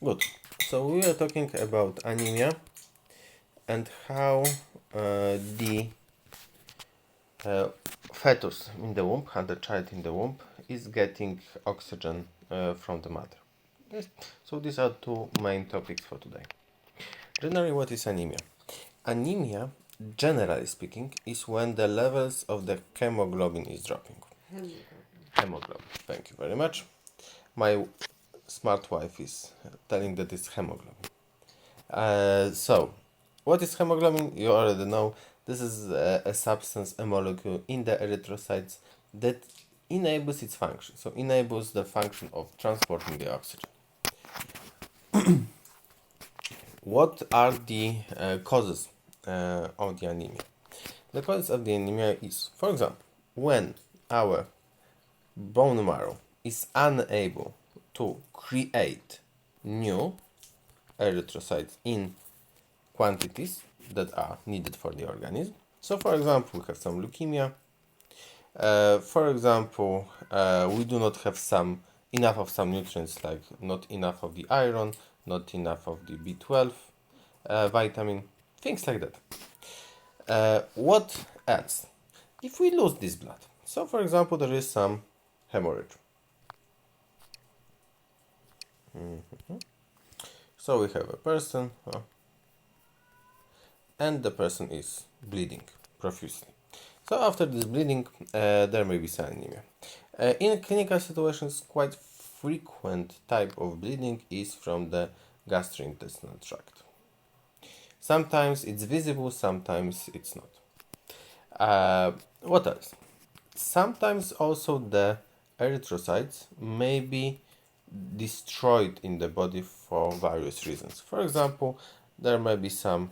Good. So we are talking about anemia and how the fetus in the womb, and the child in the womb, is getting oxygen from the mother. Yes. So these are two main topics for today. Generally, what is anemia? Anemia, generally speaking, is when the levels of the hemoglobin is dropping. Hemoglobin. Thank you very much. My smart wife is telling that it's hemoglobin. So, what is hemoglobin? You already know. This is a substance, a molecule in the erythrocytes that enables its function. So, enables the function of transporting the oxygen. What are the causes of the anemia? The causes of the anemia is, for example, when our bone marrow is unable to create new erythrocytes in quantities that are needed for the organism. So, for example, we have some leukemia. For example, we do not have enough of some nutrients, like not enough of the iron, not enough of the B12 vitamin, things like that. What else? If we lose this blood, so for example, there is some hemorrhage. So we have a person, and the person is bleeding profusely. So after this bleeding, there may be some anemia. In clinical situations, quite frequent type of bleeding is from the gastrointestinal tract. Sometimes it's visible, sometimes it's not. What else? Sometimes also the erythrocytes may be destroyed in the body for various reasons. For example, there may be some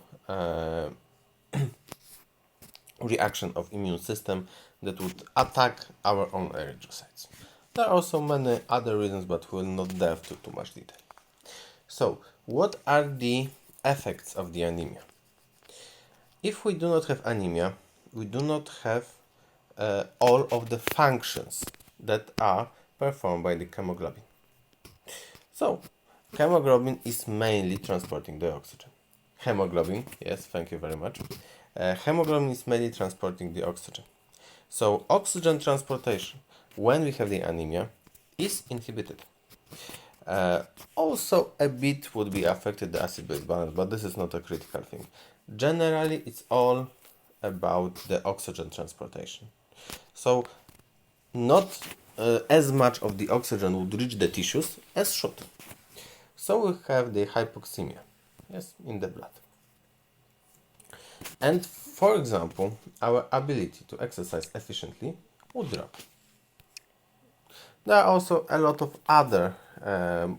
reaction of immune system that would attack our own erythrocytes. There are also many other reasons, but we will not delve to too much detail. So, what are the effects of the anemia? If we do not have anemia, we do not have all of the functions that are performed by the hemoglobin. So, hemoglobin is mainly transporting the oxygen. Hemoglobin, yes, thank you very much. Hemoglobin is mainly transporting the oxygen. So, oxygen transportation, when we have the anemia, is inhibited. Also, a bit would be affected the acid-base balance, but this is not a critical thing. Generally, it's all about the oxygen transportation. So, not as much of the oxygen would reach the tissues as should. So we have the hypoxemia, yes, in the blood. And for example, our ability to exercise efficiently would drop. There are also a lot of other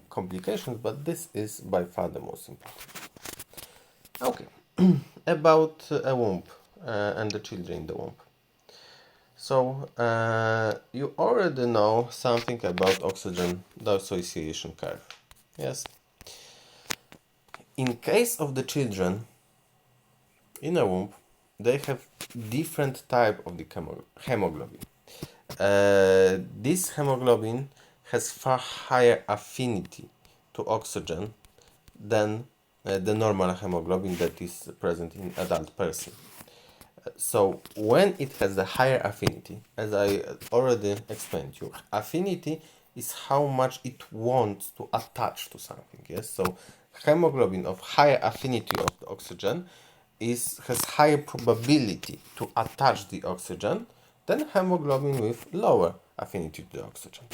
complications, but this is by far the most important. Okay, about a womb and the children in the womb. So, you already know something about oxygen dissociation curve. Yes. In case of the children in a womb, they have different type of the hemoglobin. This hemoglobin has far higher affinity to oxygen than the normal hemoglobin that is present in adult person. So when it has the higher affinity, as I already explained to you, affinity is how much it wants to attach to something. Yes, so hemoglobin of higher affinity of the oxygen has higher probability to attach the oxygen than hemoglobin with lower affinity to the oxygen.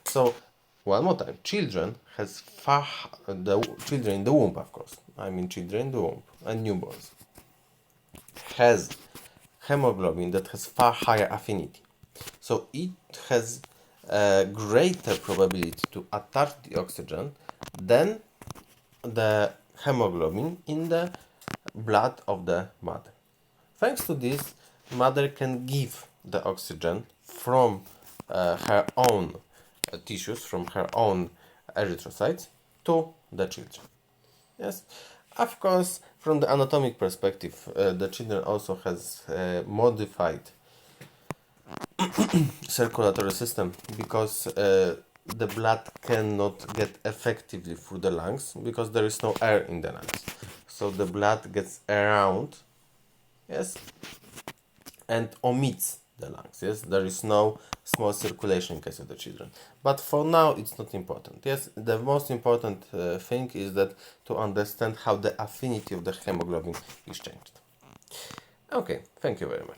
So one more time, children children in the womb, of course. I mean children in the womb and newborns has hemoglobin that has far higher affinity. So it has a greater probability to attach the oxygen than the hemoglobin in the blood of the mother. Thanks to this, mother can give the oxygen from her own tissues, from her own erythrocytes to the children. Yes, of course, from the anatomic perspective, the children also has modified circulatory system because the blood cannot get effectively through the lungs because there is no air in the lungs. So the blood gets around, yes, and omits the lungs. Yes, there is no small circulation in case of the children. But for now, it's not important. Yes, the most important thing is that to understand how the affinity of the hemoglobin is changed. Okay, thank you very much.